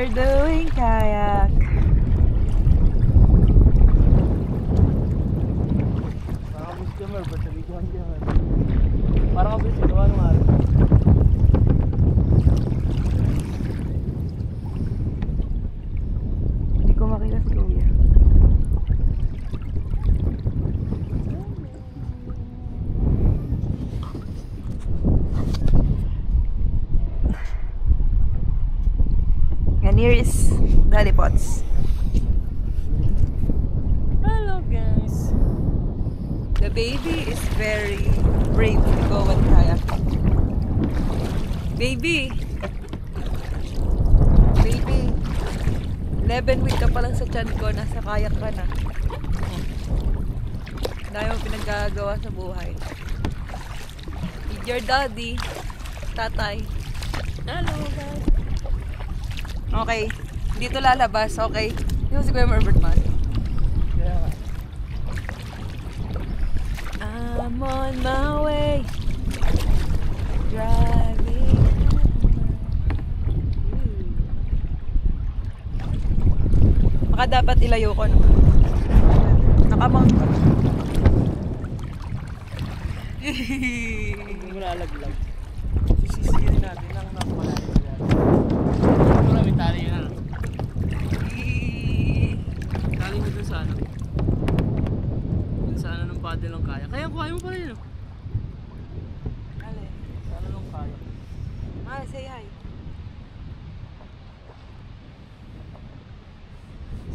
We're doing kayak. Parang customer, ba't sabi ko hindi naman? Parang ako si gawa ng araw. Hindi ko makita si Kuya. And here is Daddy Pots. Hello guys! The baby is very brave to go on kayak. Baby! Baby! 11 week ka pa lang sa tiyan ko, nasa kayak ka na. Dahil mo pinaggagawa sa buhay. With your daddy, tatay. Hello guys! Okay, dito lalabas, okay? Yung si Kuya Herbert man. Yeah. I'm on my way, driving. Baka dapat ilayo ko, no? Nakamount ko. Hindi mo nalaglag. Sisisirin natin ang napakalayo yan. Ito na, may tali yun na. Tali mo dun sa ano? Dun sa ano ng paddle ng kaya. Kaya kuhain mo pa rin, no? Alin? Sa ano ng kaya. Ah, say hi.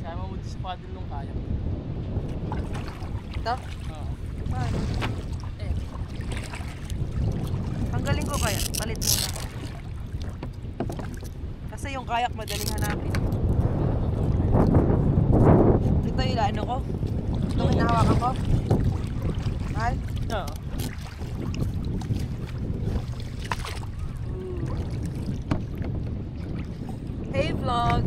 Sama mo dun sa paddle ng kaya. Ito? Oo. Paano? Eh. Tanggalin ko kaya, palit muna. Kasi yung kayak madaling hanapin. Ito yung ano ko. Ito yung hinahawakan ko. Mahal? Oo. Hey vlog!